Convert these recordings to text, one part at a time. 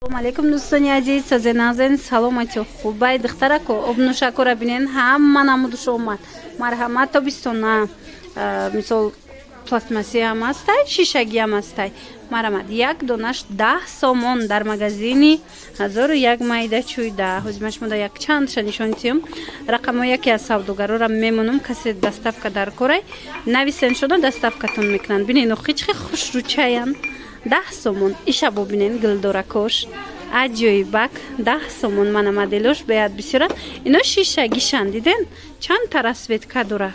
Assalomu alaykum do'stoni aziz, sizni nazardan salomatik xubay dixtarako obnushakora binen hamma namud shomat marhamat тобистона мисол пластмассе ham астай шишаги ham астай марҳамат як донаш 10 сомон дар магазини 1001 майда чуйда ҳозимаш мода як чандша нишонтим рақамо яке аз савдогарора мемонум касе доставка дар корай нависен шуда доставкатон мекунанд бинен хичхи хушручаян 10 сомон иша бобинен гилдоракош аҷоибак 10 сомон мана моделош беяд бисёрад ино шишагишан диден чанд та расветка дора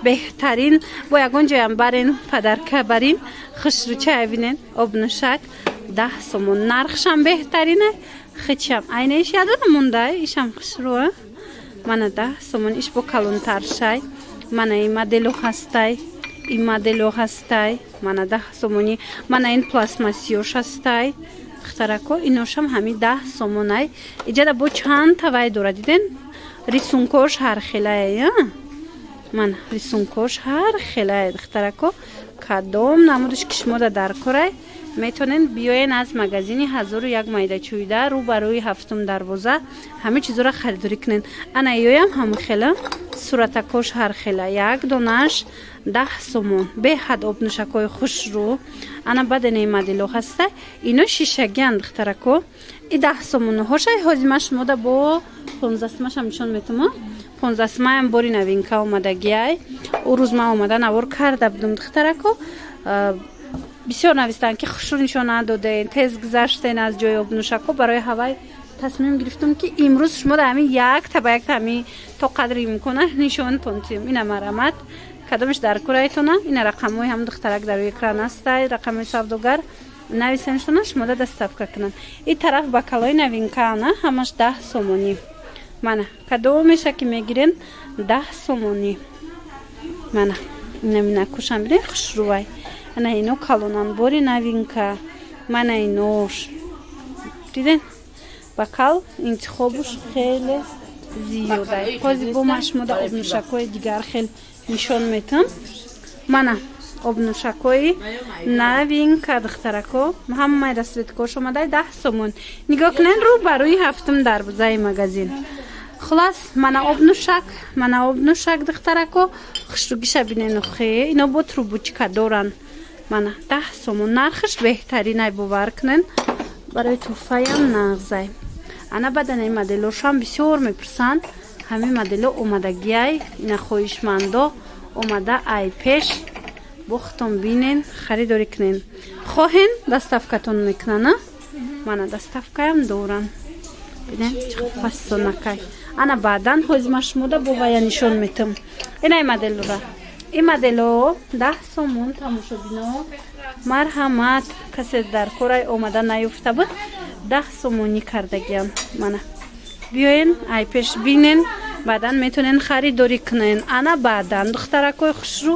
беҳтарин бо ягон ҷоям барен падарка барин хушручая бинен обнушак 10 сомон нархшам беҳтарина хичам айнаиш ядона мундай ишам хушруа мана 10 сомон иш бо калонтаршай мана и модело ҳастай и модело ҳастай мана 10 сомони мана ин пластмассиёш ҳастай хтарако иношам ҳами 10 сомонай иҷада бо чанд тавай дора диден рисункош ҳар хелае мана рисункош ҳар хелае хтарако кадом намудиш ки шумо дар корай метонен биёен аз магазини 1001 майдачӯйда рӯбарӯи ҳафтум дарвоза ҳами чизора харидорӣ кунен ана ёям ҳамин хела суратакош ҳар хела як донаш 10 сомон беҳад обнушакҳои хушрӯ ана баденаи модело ҳаста ино шишагианд духтарако и 10 сомоноҳошай ҳозимаш мода бо 15 сомашам нишон метума 15 сомаям бори новинка омадагиай у рӯз ман омада навор карда будум духтарако бисёр навистанд ки хушрӯ нишон надоден тез гузаштен аз ҷои обнушакҳо барои ҳавай тасмим гирифтум ки имрӯз шумо да ҳамин якта ба якта ҳамин то қадри имкона нишонтон тием ина марамат кадомиш дар курайтона ина рақамҳои ҳам духтарак дар экран ҳастай рақамҳои савдогар нависеншона шумо да доставка кунанд ин тараф бакалои новинкаана ҳамаш 10 сомонӣ мана кадомеша ки мегирен 10 сомонӣ мана наминакушам бинен хушрӯвай ана ино калонанбори новинка мана инош диден бакал интихобуш хеле зиёдай ҳозир бо машмода обнушакҳои дигар хел нишон метам мана обнушакҳои новинка духтарако ҳамаи расветкош омадай 10 сомон нигоҳ кунен рӯ ба рӯи ҳафтум дарвозаи магазин хулас мана обнушак духтарако хушругиша бинену хе ино бо трубучка доран мана 10 сомон нархиш беҳтаринай бовар кунен барои туҳфаям нағзай ана баданаи моделошам бисёр мепурсанд ҳамин модело омадагиай ина хоҳишмандо омада ай пеш бохтон бинен харидорӣ кунен хоҳен доставкатон мекунана мана доставкаям доран бинен фасонакай ана баъдан ҳозима шумода бо вая нишон метам инай моделора ин модело 10 сомон тамошобино марҳамат касе дар корай омада наёфта буд 10 сомонӣ кардагиам мана биёен ай пеш бинен баъдан метонен харидорӣ кунен ана баъдан духтаракҳои хушрӯ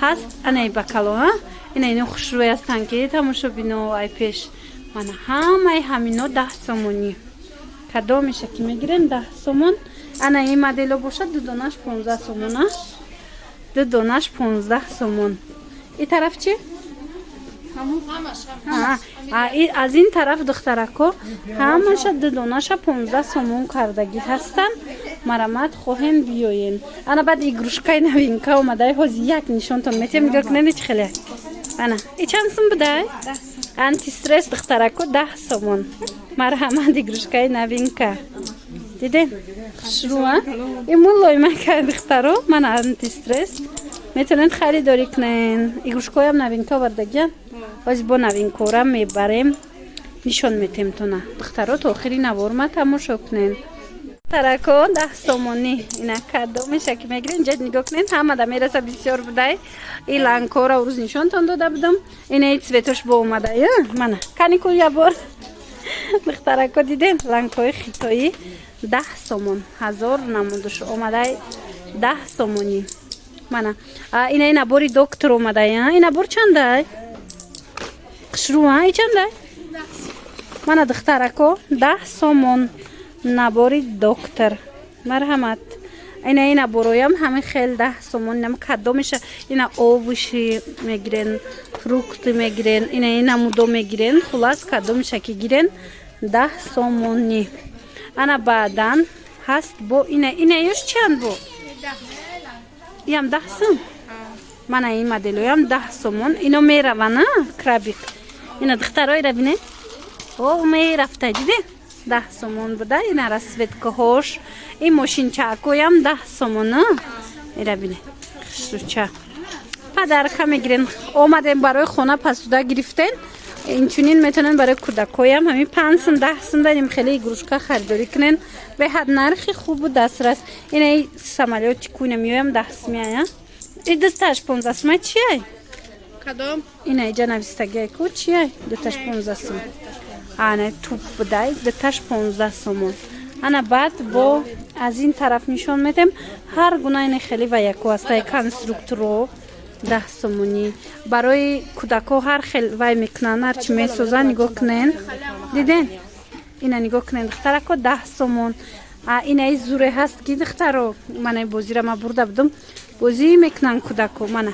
ҳаст анаи бакало ина ино хушрӯи ҳастанд ки тамошобино ай пеш мана ҳамаи ҳамино 10 сомонӣ кадомеша ки мегирен 10 сомон ана ин модело бошад ду донаш 15 сомон ду донаш 15 сомон ин тараф чи аз ин тараф духтарако ҳамаша ду донаша 15 сомон кардагӣ ҳастанд марамат хоҳен биёен ана баъд игрушкаи новинка омадай ҳозир як нишонтон метем нигоҳ кунед чи хеле ана и чанд сум будай антистресс духтарако 10 сомон марҳамат игрушкаи новинка диден хушрӯа ин мулоимака духтаро мана антистресс метонед харидорӣ кунен игрушкаҳоям новинка овардагиан ҳозир бо новинкора мебарем нишон метем тона духтаро то охири наворма тамошо кунен тарако 10 сомонӣ ина кадомеша ки мегирен ҷа нигоҳ кунен ҳамада мераса бисёр будай ин лангкора урӯз нишонтон дода будам ина ин цветош бо омадай мана каникул ябор духтарако диден лангҳои хитоӣ 10 сомон 1000 намудуш омадай 10 сомонӣ мана ина набори доктор омадай ин набор чандай хушрӯа ин чандай мана духтарако 10 сомон набори доктор марҳамат ина ин набороям ҳамин хел 10 сомон нам кадомеша ина овуши мегирен фрукти мегирен ина ин намудо мегирен хулас кадомеша ки гирен 10 сомонӣ. Ана баъдан ҳаст бо ина ёш чанд бо? Иам 10 сом? Мана ин моделоям 10 сомон. Ино меравана крабик. Ина духтароира бинед? О, мерафта диде? 10 сомон буда. Ина расветкаҳош. Ин мошинчаакоям 10 сомон. Ира бинед. Хушруча. Падарка мегирен. Омадем барои хона посуда гирифтен. Инчунин метонен барои кӯдакоям ҳамин 5 сом 10 сом дадим хеле игрушка харидорӣ кунен. Беҳад нархи хубу дастрас. Ина самолёти кӯна меоям 10 сомия. И дасташ 15 сом чияй? Кадом? Ина иҷа навистагиай ку чияй? Дасташ 15 сом. Ана туп будай дасташ 15 сомон. Ана баъд бо аз ин тараф нишон медем ҳар гуна ин хеле ваяку астаи конструкторо 10 сомонӣ. Барои кӯдако ҳар хел вай мекунан ҳарчи месозан нигоҳ кунен. Диден? Ина нигоҳ кунен духтарако 10 сомон. Инаи зуре ҳаст ки духтаро мана бозира ма бурда будам. Бозӣ мекунан кӯдако мана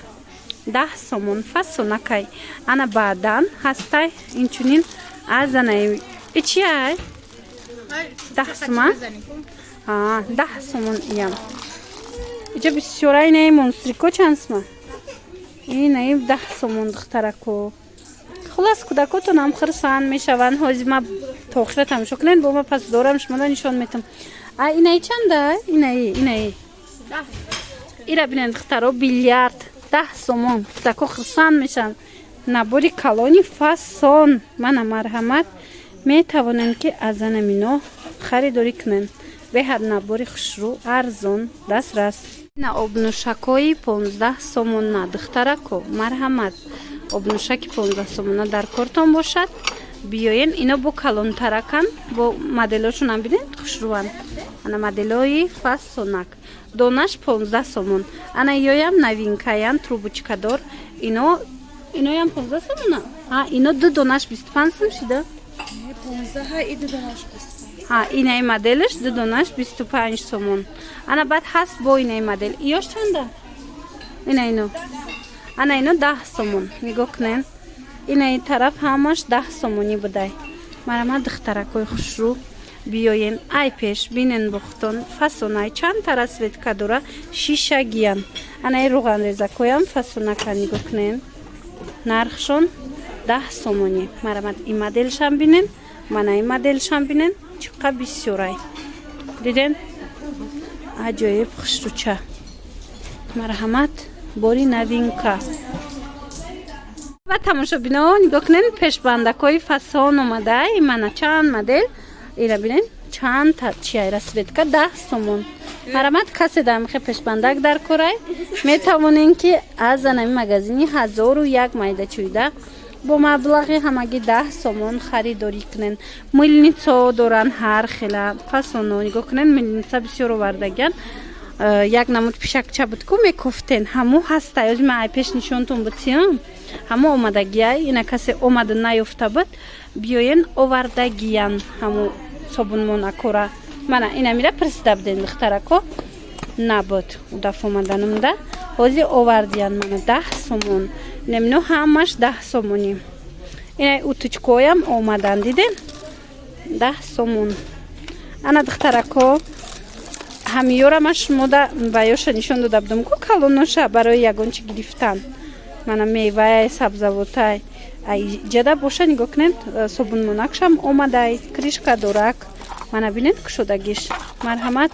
10 сомон фасонакай. Ана баъдан ҳастай инчунин азанай ичияй 10 сома? 10 сомон иям. Иҷа бисёра инаи монстрико чанд сома? Инаи 10 сомон духтарако. Хулас кӯдакотонам хирсанд мешаванд. ҳозир ма то охира тамошо кунед бо ма пас дорам шумода нишон метам. Инаи чанда? Инаи ира бинед духтаро бильярд 10 сомон. Кӯдако хирсанд мешаванд. Набори калони фасон. Мана марҳамат метавонем ки аз анамино харидорӣ кунен. Беҳад набори хушрӯ арзон дастрас. Ина обнӯшакои 15 сомона духтарако марҳамат. Обнӯшаки 15 сомона дар кортон бошад. Биёен ино бо калонтаракан бо моделошонам бинед хушрӯанд. Ана моделои фасонак. Донаш 15 сомон. Ана ёям новинкаян трубочкадор. Иноям 15 сомона? Ино ду донаш 25 сом шида? 15 и ду донаш 25. Инаи моделаш ду донаш 25 сомон. Ана баъд ҳаст бо инаи модел. Ёш чанда? Ино. Ана ино 10 сомон. Нигоҳ кунен. Инаи тараф ҳамаш 10 сомонӣ будай. Марҳамат духтаракои хушрӯ. Биёен ай пеш бинен бухтон фасонай чанд та расветка дора шишагиян. Анаи руғанрезакоям фасонака нигоҳ кунен. Нархшон 10 сомонӣ. Марҳамат ин моделшам бинен. Мана ин моделшам бинен. Чиқа бисёрай. Диден? Аҷоиб хушрӯча. Марҳамат бори новинка. Ва тамошобино нигоҳ кунен пешбандакои фасон омада. Мана чанд модел. Ира бинен чанд чияй расветка 10 сомон. Марҳамат касе дар мехе пешбандак дар корай метавонен ки аз анами магазини 1001 майдачӯйда бо маблағи ҳамаги 10 сомон харидорӣ кунен. Милницо доран ҳар хела фасоно. Нигоҳ кунен милница бисёр овардагиян. Як намуд пишакча буд ку мекуфтен. Ҳамо ҳастай. Озми ай пеш нишонтон бутиям. Ҳамо омадагияй. Ина касе омада наёфта буд. Биёен овардагиян. Ҳамо собунмонакора. Мана ина мира присида буден духтарако. Набуд. Удаф омаданамда. ҳозир овардиян мана 10 сомон. Немино ҳамаш 10 сомонӣ. Ина утучкоям омадан диден? 10 сомон. Ана духтарако ҳамиёрама шумода ба ёша нишон дода будам ку калоноша барои ягончи гирифтан. Мана мевай сабзавотай ҷада боша нигоҳ кунед собунмонакшам омадай кришка дорак. Мана бинед кушодагиш. Марҳамат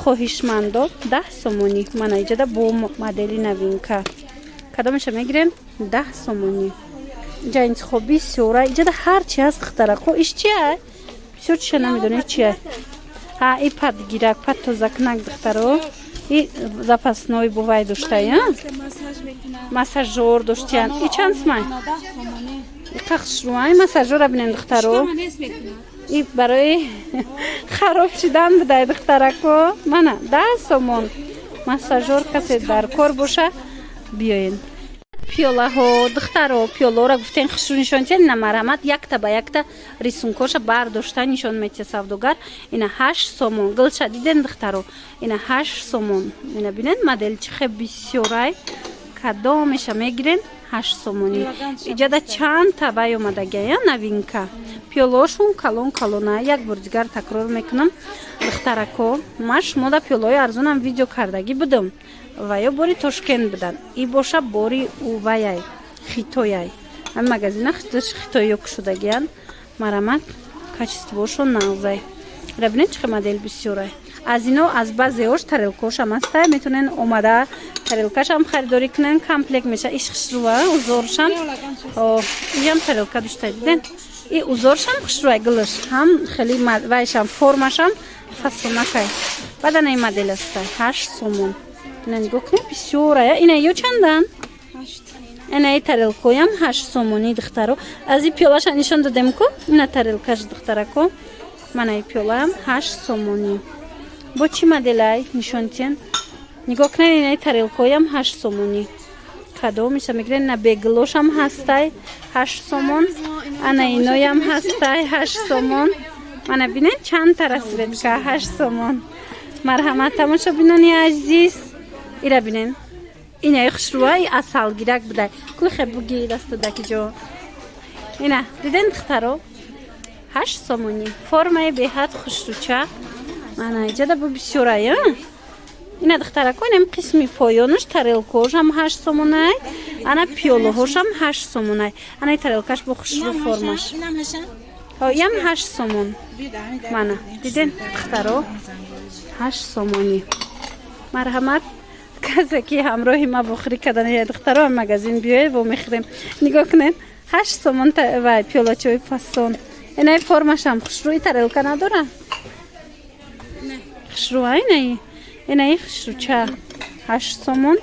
хоҳишмандо 10 сомонӣ. Мана иҷада бо модели новинка. Кадомаша мегирем? 10 сомонӣ. Иҷа интихоби бисёра. Иҷада ҳарчи ҳаст духтарако. Иш чия? Бисёр чиша намедонед чия? И падгирак, падтозакунак духтаро. И запасной бувай доштая? Массажёр доштиян. И чанд сомай? Қахшруай массажёра бинен духтаро. И барои хароб шидан будай духтарако. Мана 10 сомон. Массажёр касе дар кор боша биёен. Пиёлаҳо духтаро пиёлора гуфтен хушрӯ нишон чен. Ина марҳамат якта ба якта рисункоша бардошта нишон метия савдогар. Ина 8 сомон. Гилша диден духтаро. Ина 8 сомон. Ина бинен модел чихе бисёрай. Кадомеша мегирен 8 сомонӣ. Иҷада чанд табай омадагия новинка. Пиёлошун калон-калона. Як бор дигар такрор мекунам. Духтарако, ман шумода пиёлаҳои арзонам видео кардагӣ будам. Ва ё бори Тошкент будан. И боша бори уваяй, Хитояй. Ҳам магазина хитоиё кушудагиян. Марамат качествошон нағзай. Рабинед чӣ модел бисёрай. Аз ино аз баъзеош тарелкошам астай. Метавонен омада тарелкашам харидорӣ кунен. Комплект меша. Иш хушрува узоршам. Иям тарелка душтай диден. И узоршам хушрувай гилаш. Ҳам хеле вайшам формашам фасонакай. Бадан ай модел астай. 8 сомон. Ина нигоҳ кунед бисёрая. Ина ё чандан? 8. Ина ай тарелкоям 8 сомонӣ духтаро. Аз и пиёлаша нишон додем ку? Ина тарелкаш духтарако. Ман ай пиёлаям 8 сомонӣ. Бо чӣ моделай нишонтен? Нигоҳ кунед ина ай тарелкоям 8 сомонӣ. Кадом меша мегирен на беглошам ҳастай 8 сомон. Ана иноям ҳастай 8 сомон. Мана бинед чанд тара светка 8 сомон. Марҳамат тамоша бинони азиз. Ира бинен. Ина хушрува и асалгирак будай. Кӯхе буги дастадаки ҷо. Ина диден духтаро 8 сомонӣ. Формаи беҳад хушруча. Мана иҷада бу бисёрая. Ина духтарако инам қисми поёнаш тарелкошам 8 сомонай. Ана пиёлаҳошам 8 сомонай. Ана тарелкаш бо хушру формаш. Ям 8 сомон. Мана диден духтаро 8 сомонӣ. Марҳамат касе ки ҳамроҳи ма бохирӣ кардани духтаро магазин биёед во мехирем. Нигоҳ кунед 8 сомон вай пиёлачои фасон. Инаи формашам хушрӯи тарелка надора? Хушрӯа инаи? Инаи хушрӯча 8 сомон.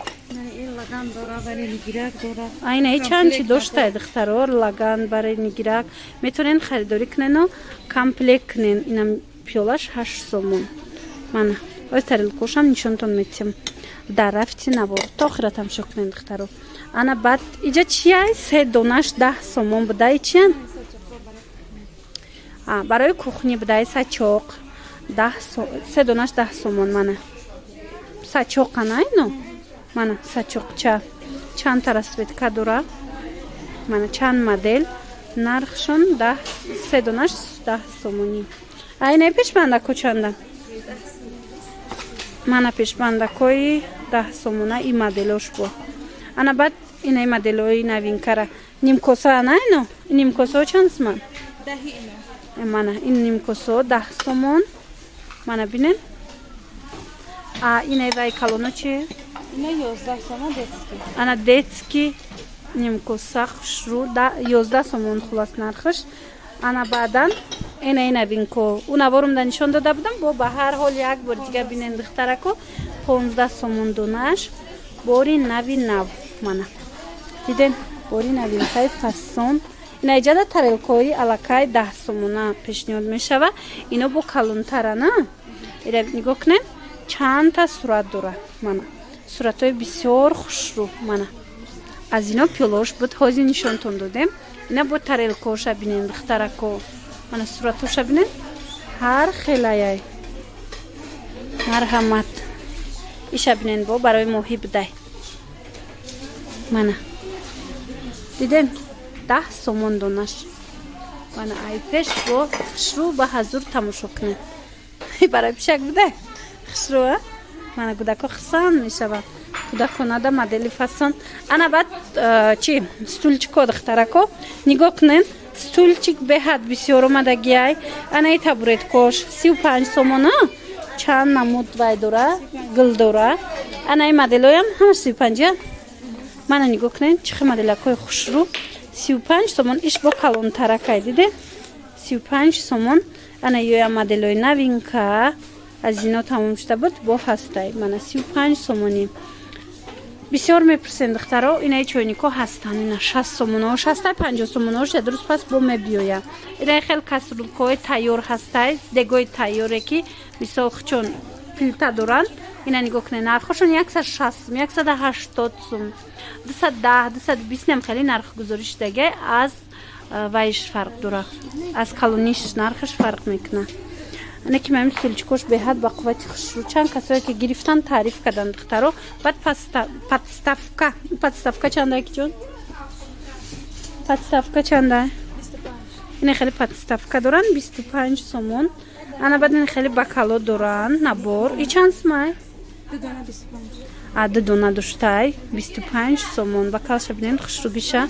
Инаи чанд чи доштае духтаро лаган барои нигирак. Метавонен харидорӣ кунену комплект кунен. Инам пиёлаш 8 сомон. Мана оз тарелкошам нишонтон метем. Дар рафти набор то охиратам шукнен духтаро. Ана баъд иҷа чияй 3 донаш 10 сомон будай чиян? Барои кухни будай сачоқ 3 донаш 10 сомон. Мана сачоқ анайно. Мана сачоқча чанд тара светка дора. Мана чанд модел нархшон 3 донаш 10 сомонӣ. Айна пешбандако чанда? Мана пешбандакои 10 сомона и моделош бо. Ана баъд инаи моделои новинкара. Нимкоса анайно? Нимкосо чанд сомон? 10 мана ин нимкосо 10 сомон. Мана бинен. Инаи вай калоно чи? Ина 11 сомон детски. Ана детски нимкоса хушру 11 сомон хулас нархаш. Ана баъдан инаи новинко. Унаварумда нишон дода будам. Бо ба ҳар ҳол як бор дига бинен духтарако 15 сомон донаш. Бори нави нав. Мана диден бори новинкаи фасон. Ина иҷада тарелкои алакай 10 сомона пешниҳод мешава. Ино бо калонтара на? Ира нигоҳ кунед чанд та сурат дора. Мана суратҳои бисёр хушрӯ. Мана аз ино пиёлаош буд ҳозир нишонтон додем. Ина бо тарелкоша бинен духтарако. Мана суратоша бинен ҳар хелаяй. Марҳамат иша бинен бо барои моҳӣ будай. Мана диден 10 сомон донаш. Мана ай пеш бо хушрӯ ба ҳазур тамошо кунед. Барои пишак будай хушрӯа. Мана кӯдако хисан мешавад. Кӯдаконада модели фасон. Ана баъд чи стулчико духтарако. Нигоҳ кунед стулчик беҳад бисёр омадагиай. Анаи табуреткош 35 сомона. Чанд намуд вай дора, гил дора. Анаи моделоям ҳамаш 35. Мана нигоҳ кунед чихи моделакои хушрӯ 35 сомон. Иш бо калонтаракай диде 35 сомон. Ана ёя моделои новинка. Аз ино тамом шуда буд бо ҳастай. Мана 35 сомонӣ. Бисёр мепурсен духтаро инаи чойнико ҳастан. Ина 60 сомонош ҳастай 50 сомонош дуруст пас бо мебиёя. Инаи хел касрулкои тайёр ҳастай. Дегои тайёре ки мисол хучон плита доранд. Ина нигоҳ кунед нархошон 160 сум, 180 сум, 210, 220 нем хеле нарх гузориш шудагай аз вайш фарқ дора. Аз калониш нархаш фарқ мекуна. Неки мем стульчикош беҳад ба қуввати хушрӯ. Чанд касое ки гирифтан таъриф карданд духтаро. Баъд подставка чанда ки ҷон? подставка чанда? 25. این خیلی подставка دارن 25 سومون. انا بعد این خیلی بکالو دارن نبار. ای چند سمای؟ 2 dona 25. عدد دونا دوشتای 25 سومون. بکالش بینین خوشروگیشه.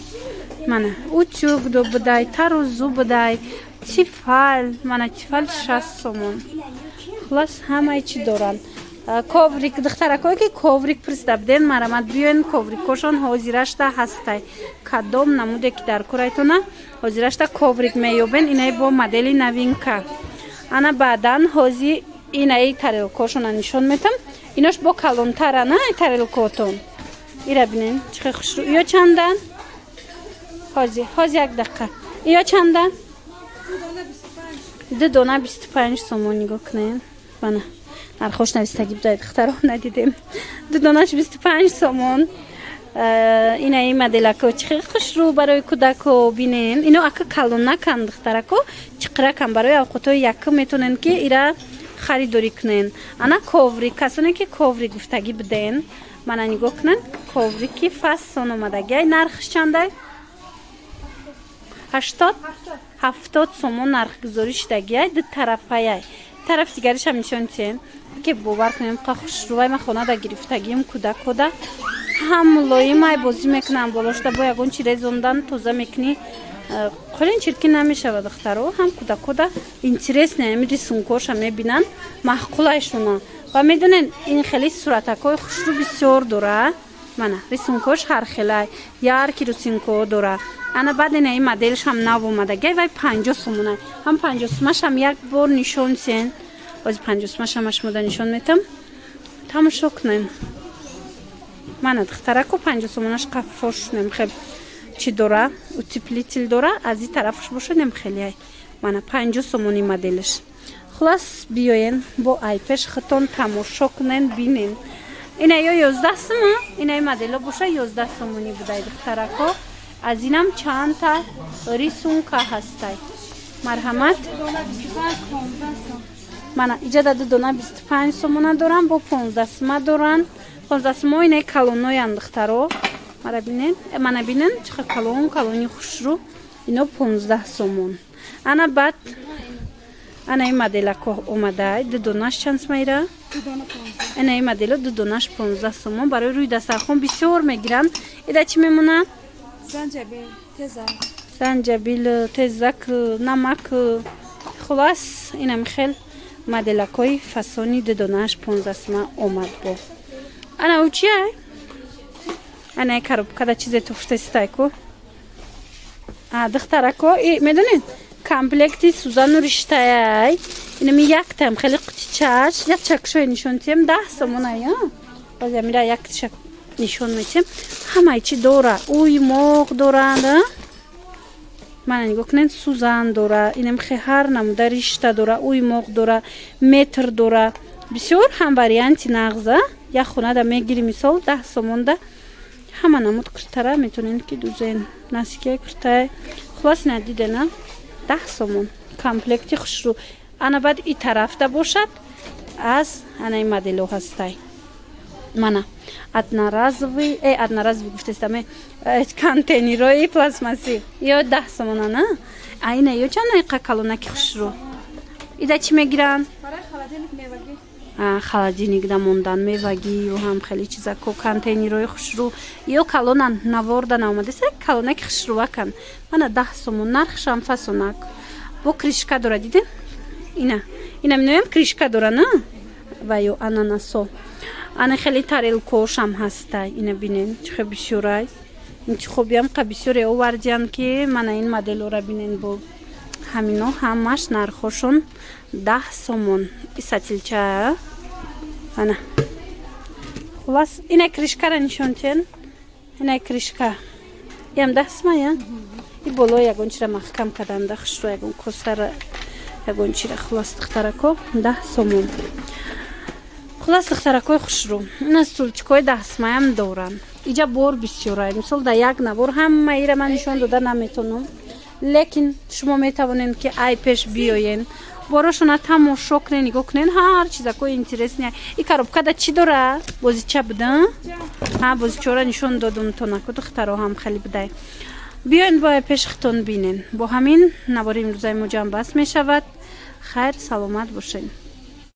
منه اوچوک دو بدای تروزو بدای تیفال منه تیفال 60 سومون. خلاص همه چی دارن. коврик духтаракое ки коврик пристав ден марамат биёен коврикошон ҳозирашта ҳастай кадом намуде ки дар курайтона ҳозирашта коврик меёбен инаи бо модели новинка ана баъдан ҳози инаи тарелкошона нишон метам инош бо калонтарана тарелкотон ира бинен чихе хушрӯ ё чандан ҳози як дақиқа ё чандан 2 dona 25 сомон нигоҳ кунед бана нархош навистагӣ будаи духтаро надидем 2 донааш 25 сомон инаи моделако чихе хушрӯ барои кӯдако бинен ино ака калонакан духтарако чиқракан барои авқотҳои якум метонен ки ира харидорӣ кунен ана коврик касоне ки коврик гуфтагӣ буден мана нигоҳ кунен коврики фасон омадагиай нархш чандай 70 сомон нархгузорӣ шудагиай ду тарафаяй тараф дигариш ҳам нишонтиен ки бовар кунем қа хушрӯвай ма хонада гирифтагием кӯдакода ҳам мулоимай бозӣ мекунам болошда бо ягон чи резондан тоза мекунӣ қолин чиркӣ намешавад духтаро ҳам кӯдакода интересне ами рисункоша мебинанд маҳқулайшуна ва медонен ин хели суратакҳои хушрӯ бисёр дора мана рисункош ҳархелай ярки рисунко дора ана баъд ина ин моделш ҳам нав омадагиай вай 50 сомонай ҳам 50 сомаш ҳам як бор нишон сен ози 50 сомаш ҳам ашмода нишон метам тамошо кунен мана духтарако 50 сомонаш қаффош немхел чи дора утеплитель дора аз ин тарафш боша немхелиай мана 50 сомони моделш хулас биёен бо айпеш хитон тамошо кунен бинен ина ё 11 сомо инаи модело боша 11 сомони будай духтарако аз инам чандта рисунка ҳастай марҳамат мана иҷада 2 dona 25 сомона дорам бо 15 сома доран 15 сомо инаи калоноян духтаро мана бинен чиха калони хушрӯ ино 15 сомон ана баъд анаи моделако омадай 2 donаш чанд сомаира 2 dona 15. инаи модело 2 donаш 15 сомон барои рӯи дастархон бисёр мегиранд ида чӣ мемонад Zanjabil, tezak. занҷабил тезак намак хулас инам хел моделакои фасони 2 donаш 15 сома омад бо ана ӯ чия анаи коробкада чизето футестайку духтарако медонед комплекти сузану риштаяй инами яктам хеле қутичаш як чакшои нишонтием 10 сомонай бозамира як чак нишон метем ҳамаи чи дора уй моғ доранд мана нигоҳ кунен сузан дора инам хе ҳар намуда ришта дора уй моғ дора метр дора бисёр ҳам варианти нағза як хонада мегири мисол 10 сомонда ҳама намуд куртара метонен ки дузен насикияи куртаи хулас ина дидена 10 сомон комплекти хушрӯ ана баъд и тарафта бошад аз анаи модело ҳастай мана одноразовый гуфтестаме контейнерои пластмассӣ ё 10 сомона на айна ё чанд наиқа калонаки хушрӯ ида чӣ мегиранд Барои холодильник мевагӣ. холодильникда мондан мевагӣ ё ҳам хеле чизако контейнерои хушрӯ ё калонан наворда наомадеса калонаки хушрӯвакан мана 10 сомон нархшам фасонак бо кришка дора дидем ина миноям кришка дора на ва ё ананасо ана хеле тарелкошам ҳастай ина бинен чихе бисёрай интихобиам қа бисёре овардиам ки мана ин моделора бинен бо ҳамино ҳамаш нархошон 10 сомон исатилча ана хулас ина кришкара нишонтен ина кришка ям 10 сомая и боло ягончира маҳкам карданда хушро ягон косара ягончира хулас духтарако 10 сомон хулас духтаракои хушрӯ ина стулчикои 10 сомаям дорам иҷа бор бисёрай мисол дар як навор ҳамаира ман нишон дода наметонам лекин шумо метавонед ки ай пеш биёен борошона тамошо кунен нигоҳ кунен ҳар чизакои интересне и коробкада чӣ дора бозича буда бозичора нишон додум то наку духтаро ҳам хеле будай بیاین با پشختون بینین. با همین نوار امروزای مجان بس می شود. خیر سلامت باشین.